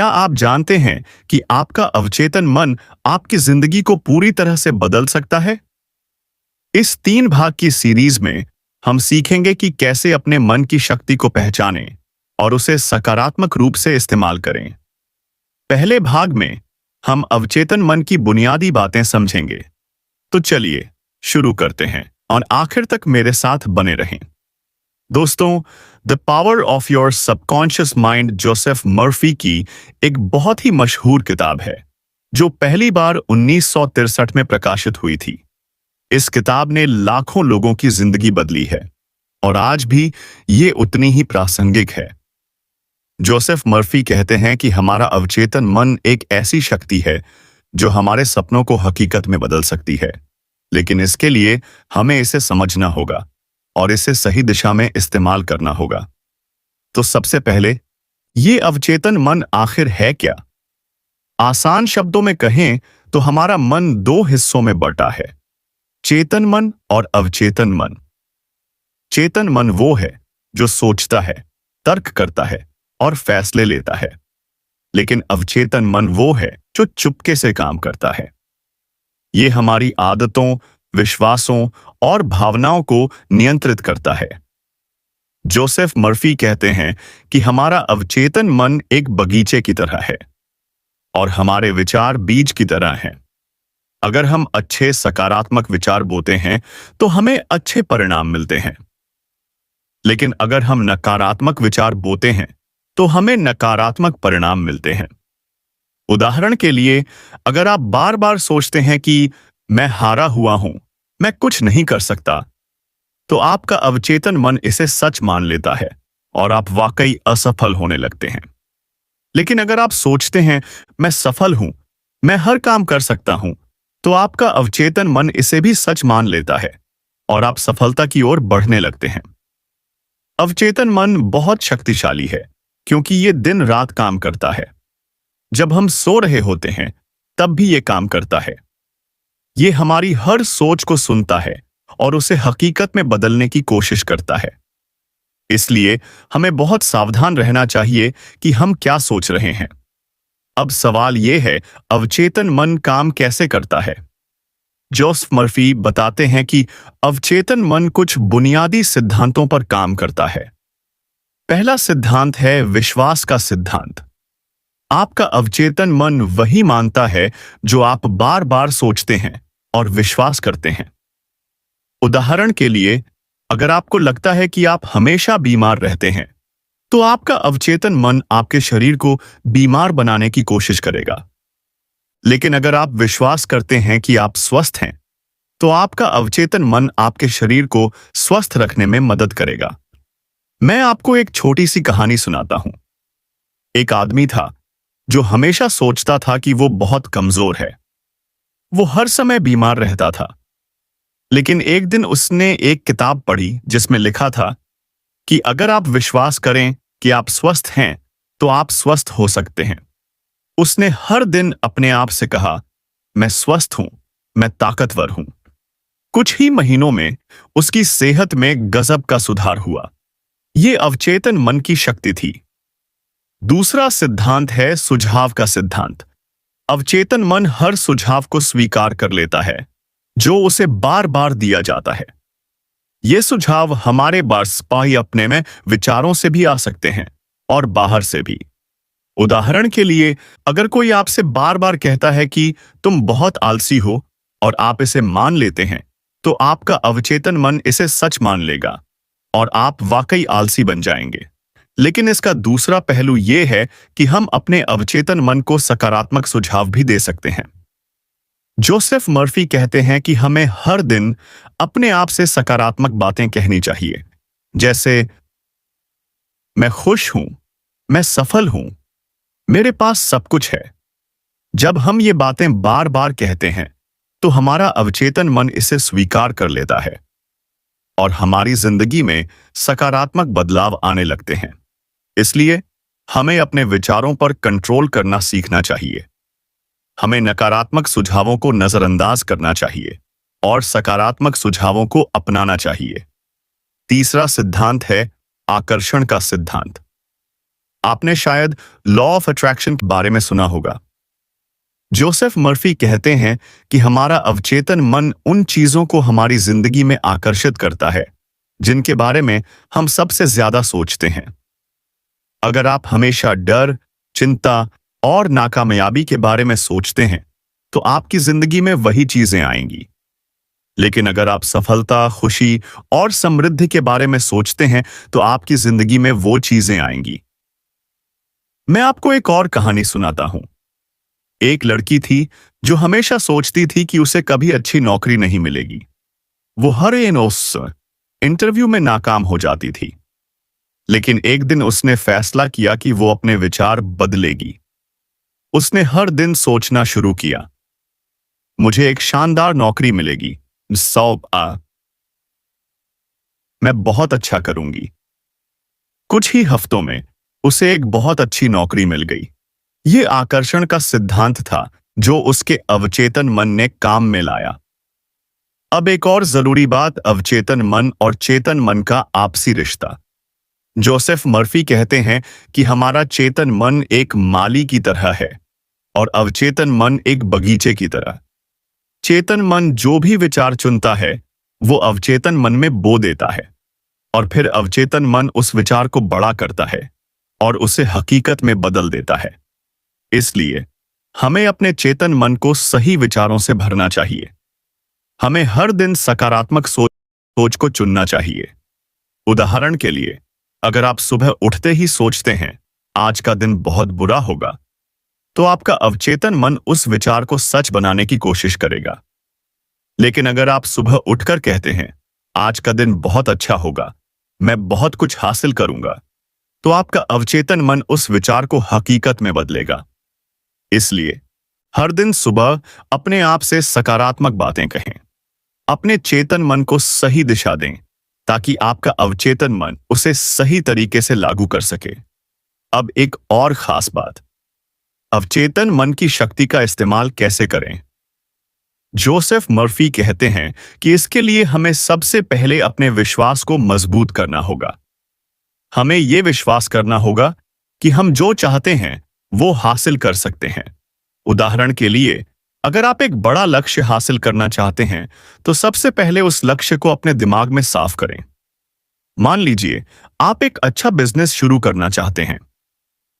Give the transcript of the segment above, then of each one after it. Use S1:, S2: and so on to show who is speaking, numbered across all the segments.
S1: क्या आप जानते हैं कि आपका अवचेतन मन आपकी जिंदगी को पूरी तरह से बदल सकता है? इस 3 भाग की सीरीज में हम सीखेंगे कि कैसे अपने मन की शक्ति को पहचानें और उसे सकारात्मक रूप से इस्तेमाल करें। पहले भाग में हम अवचेतन मन की बुनियादी बातें समझेंगे। तो चलिए शुरू करते हैं और आखिर तक मेरे साथ बने रहें। दोस्तों, the power of your subconscious mind Joseph Murphy की एक बहुत ही मशहूर किताब है, जो पहली बार 1963 में प्रकाशित हुई थी। इस किताब ने लाखों लोगों की जिंदगी बदली है और आज भी ये उतनी ही प्रासंगिक है। जोसेफ मर्फी कहते हैं कि हमारा अवचेतन मन एक ऐसी शक्ति है जो हमारे सपनों को हकीकत में बदल सकती है, लेकिन इसके लिए हमें इसे समझना होगा और इसे सही दिशा में इस्तेमाल करना होगा। तो सबसे पहले, ये अवचेतन मन आखिर है क्या? आसान शब्दों में कहें तो हमारा मन 2 हिस्सों में बटा है, चेतन मन और अवचेतन मन। चेतन मन वो है जो सोचता है, तर्क करता है और फैसले लेता है, लेकिन अवचेतन मन वो है जो चुपके से काम करता है। ये हमारी आदतों, विश्वासों और भावनाओं को नियंत्रित करता है। जोसेफ मर्फी कहते हैं कि हमारा अवचेतन मन एक बगीचे की तरह है और हमारे विचार बीज की तरह हैं। अगर हम अच्छे सकारात्मक विचार बोते हैं तो हमें अच्छे परिणाम मिलते हैं, लेकिन अगर हम नकारात्मक विचार बोते हैं तो हमें नकारात्मक परिणाम मिलते हैं। उदाहरण के लिए, अगर आप बार बार सोचते हैं कि मैं हारा हुआ हूं, मैं कुछ नहीं कर सकता, तो आपका अवचेतन मन इसे सच मान लेता है और आप वाकई असफल होने लगते हैं। लेकिन अगर आप सोचते हैं मैं सफल हूं, मैं हर काम कर सकता हूं, तो आपका अवचेतन मन इसे भी सच मान लेता है और आप सफलता की ओर बढ़ने लगते हैं। अवचेतन मन बहुत शक्तिशाली है क्योंकि ये दिन रात काम करता है। जब हम सो रहे होते हैं तब भी ये काम करता है। ये हमारी हर सोच को सुनता है और उसे हकीकत में बदलने की कोशिश करता है। इसलिए हमें बहुत सावधान रहना चाहिए कि हम क्या सोच रहे हैं। अब सवाल यह है, अवचेतन मन काम कैसे करता है? जोसेफ मर्फी बताते हैं कि अवचेतन मन कुछ बुनियादी सिद्धांतों पर काम करता है। पहला सिद्धांत है विश्वास का सिद्धांत। आपका अवचेतन मन वही मानता है जो आप बार बार सोचते हैं और विश्वास करते हैं। उदाहरण के लिए, अगर आपको लगता है कि आप हमेशा बीमार रहते हैं, तो आपका अवचेतन मन आपके शरीर को बीमार बनाने की कोशिश करेगा। लेकिन अगर आप विश्वास करते हैं कि आप स्वस्थ हैं, तो आपका अवचेतन मन आपके शरीर को स्वस्थ रखने में मदद करेगा। मैं आपको एक छोटी सी कहानी सुनाता हूं। एक आदमी था जो हमेशा सोचता था कि वो बहुत कमजोर है। वो हर समय बीमार रहता था। लेकिन एक दिन उसने एक किताब पढ़ी जिसमें लिखा था कि अगर आप विश्वास करें कि आप स्वस्थ हैं, तो आप स्वस्थ हो सकते हैं। उसने हर दिन अपने आप से कहा, मैं स्वस्थ हूं, मैं ताकतवर हूं। कुछ ही महीनों में उसकी सेहत में गजब का सुधार हुआ। ये अवचेतन मन की शक्ति थी। दूसरा सिद्धांत है सुझाव का सिद्धांत। अवचेतन मन हर सुझाव को स्वीकार कर लेता है जो उसे बार बार दिया जाता है। ये सुझाव हमारे पास ही अपने में विचारों से भी आ सकते हैं और बाहर से भी। उदाहरण के लिए, अगर कोई आपसे बार बार कहता है कि तुम बहुत आलसी हो और आप इसे मान लेते हैं, तो आपका अवचेतन मन इसे सच मान लेगा और आप वाकई आलसी बन जाएंगे। लेकिन इसका दूसरा पहलू यह है कि हम अपने अवचेतन मन को सकारात्मक सुझाव भी दे सकते हैं। जोसेफ मर्फी कहते हैं कि हमें हर दिन अपने आप से सकारात्मक बातें कहनी चाहिए, जैसे मैं खुश हूं, मैं सफल हूं, मेरे पास सब कुछ है। जब हम ये बातें बार बार कहते हैं तो हमारा अवचेतन मन इसे स्वीकार कर लेता है और हमारी जिंदगी में सकारात्मक बदलाव आने लगते हैं। इसलिए हमें अपने विचारों पर कंट्रोल करना सीखना चाहिए। हमें नकारात्मक सुझावों को नजरअंदाज करना चाहिए और सकारात्मक सुझावों को अपनाना चाहिए। तीसरा सिद्धांत है आकर्षण का सिद्धांत। आपने शायद लॉ ऑफ अट्रैक्शन के बारे में सुना होगा। जोसेफ मर्फी कहते हैं कि हमारा अवचेतन मन उन चीजों को हमारी जिंदगी में आकर्षित करता है जिनके बारे में हम सबसे ज्यादा सोचते हैं। अगर आप हमेशा डर, चिंता और नाकामयाबी के बारे में सोचते हैं तो आपकी जिंदगी में वही चीजें आएंगी। लेकिन अगर आप सफलता, खुशी और समृद्धि के बारे में सोचते हैं तो आपकी जिंदगी में वो चीजें आएंगी। मैं आपको एक और कहानी सुनाता हूं। एक लड़की थी जो हमेशा सोचती थी कि उसे कभी अच्छी नौकरी नहीं मिलेगी। वो हर इंटरव्यू में नाकाम हो जाती थी। लेकिन एक दिन उसने फैसला किया कि वो अपने विचार बदलेगी। उसने हर दिन सोचना शुरू किया, मुझे एक शानदार नौकरी मिलेगी, मैं बहुत अच्छा करूंगी। कुछ ही हफ्तों में उसे एक बहुत अच्छी नौकरी मिल गई। ये आकर्षण का सिद्धांत था जो उसके अवचेतन मन ने काम में लाया। अब एक और जरूरी बात, अवचेतन मन और चेतन मन का आपसी रिश्ता। जोसेफ मर्फी कहते हैं कि हमारा चेतन मन एक माली की तरह है और अवचेतन मन एक बगीचे की तरह। चेतन मन जो भी विचार चुनता है वो अवचेतन मन में बो देता है और फिर अवचेतन मन उस विचार को बड़ा करता है और उसे हकीकत में बदल देता है। इसलिए हमें अपने चेतन मन को सही विचारों से भरना चाहिए। हमें हर दिन सकारात्मक सोच को चुनना चाहिए। उदाहरण के लिए, अगर आप सुबह उठते ही सोचते हैं आज का दिन बहुत बुरा होगा, तो आपका अवचेतन मन उस विचार को सच बनाने की कोशिश करेगा। लेकिन अगर आप सुबह उठकर कहते हैं आज का दिन बहुत अच्छा होगा, मैं बहुत कुछ हासिल करूंगा, तो आपका अवचेतन मन उस विचार को हकीकत में बदलेगा। इसलिए हर दिन सुबह अपने आप से सकारात्मक बातें कहें। अपने चेतन मन को सही दिशा दें ताकि आपका अवचेतन मन उसे सही तरीके से लागू कर सके। अब एक और खास बात, अवचेतन मन की शक्ति का इस्तेमाल कैसे करें। जोसेफ मर्फी कहते हैं कि इसके लिए हमें सबसे पहले अपने विश्वास को मजबूत करना होगा। हमें यह विश्वास करना होगा कि हम जो चाहते हैं वो हासिल कर सकते हैं। उदाहरण के लिए, अगर आप एक बड़ा लक्ष्य हासिल करना चाहते हैं तो सबसे पहले उस लक्ष्य को अपने दिमाग में साफ करें। मान लीजिए आप एक अच्छा बिजनेस शुरू करना चाहते हैं,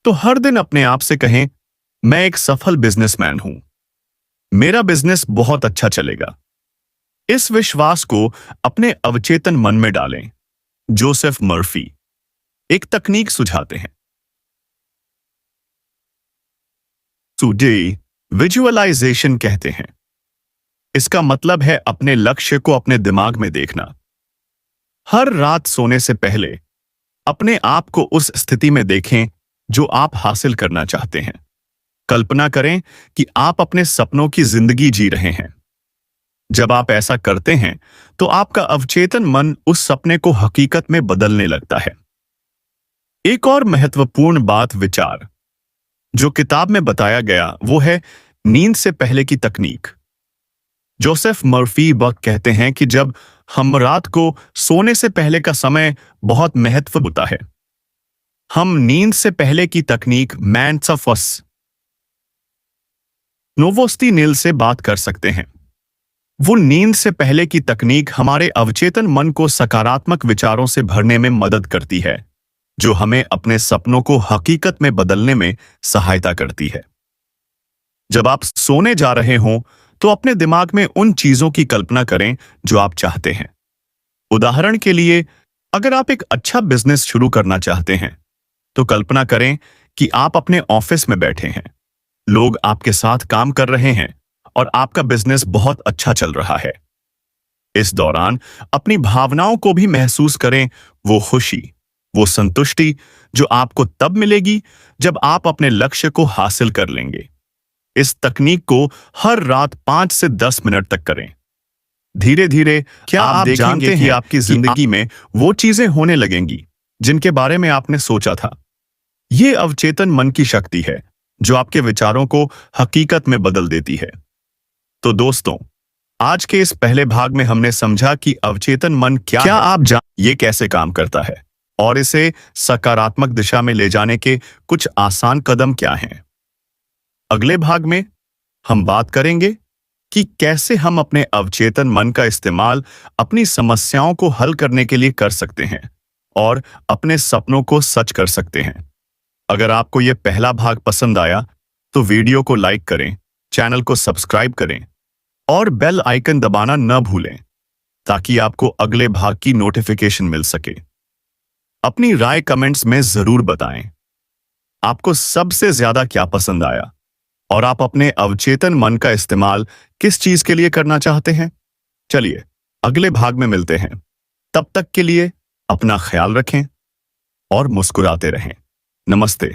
S1: तो हर दिन अपने आप से कहें, मैं एक सफल बिजनेसमैन हूं, मेरा बिजनेस बहुत अच्छा चलेगा। इस विश्वास को अपने अवचेतन मन में डालें। जोसेफ मर्फी एक तकनीक सुझाते हैं, टुडे विजुअलाइजेशन कहते हैं। इसका मतलब है अपने लक्ष्य को अपने दिमाग में देखना। हर रात सोने से पहले अपने आप को उस स्थिति में देखें जो आप हासिल करना चाहते हैं। कल्पना करें कि आप अपने सपनों की जिंदगी जी रहे हैं। जब आप ऐसा करते हैं तो आपका अवचेतन मन उस सपने को हकीकत में बदलने लगता है। एक और महत्वपूर्ण बात, विचार जो किताब में बताया गया वो है नींद से पहले की तकनीक। जोसेफ मर्फी कहते हैं कि जब हम रात को सोने से पहले का समय बहुत महत्वपूर्ण होता है, हम नींद से पहले की तकनीक मैंड्सफस नोवोस्ती नील से बात कर सकते हैं। वो नींद से पहले की तकनीक हमारे अवचेतन मन को सकारात्मक विचारों से भरने में मदद करती है, जो हमें अपने सपनों को हकीकत में बदलने में सहायता करती है। जब आप सोने जा रहे हों तो अपने दिमाग में उन चीजों की कल्पना करें जो आप चाहते हैं। उदाहरण के लिए, अगर आप एक अच्छा बिजनेस शुरू करना चाहते हैं तो कल्पना करें कि आप अपने ऑफिस में बैठे हैं, लोग आपके साथ काम कर रहे हैं और आपका बिजनेस बहुत अच्छा चल रहा है। इस दौरान अपनी भावनाओं को भी महसूस करें, वो खुशी, वो संतुष्टि जो आपको तब मिलेगी जब आप अपने लक्ष्य को हासिल कर लेंगे। इस तकनीक को हर रात 5 से 10 मिनट तक करें। धीरे धीरे क्या आप देखेंगे कि आपकी जिंदगी में वो चीजें होने लगेंगी जिनके बारे में आपने सोचा था। ये अवचेतन मन की शक्ति है जो आपके विचारों को हकीकत में बदल देती है। तो दोस्तों, आज के इस पहले भाग में हमने समझा कि अवचेतन मन क्या आप ये कैसे काम करता है और इसे सकारात्मक दिशा में ले जाने के कुछ आसान कदम क्या हैं। अगले भाग में हम बात करेंगे कि कैसे हम अपने अवचेतन मन का इस्तेमाल अपनी समस्याओं को हल करने के लिए कर सकते हैं और अपने सपनों को सच कर सकते हैं। अगर आपको यह पहला भाग पसंद आया तो वीडियो को लाइक करें, चैनल को सब्सक्राइब करें और बेल आइकन दबाना न भूलें ताकि आपको अगले भाग की नोटिफिकेशन मिल सके। अपनी राय कमेंट्स में जरूर बताएं। आपको सबसे ज्यादा क्या पसंद आया और आप अपने अवचेतन मन का इस्तेमाल किस चीज के लिए करना चाहते हैं। चलिए अगले भाग में मिलते हैं। तब तक के लिए अपना ख्याल रखें और मुस्कुराते रहें। नमस्ते।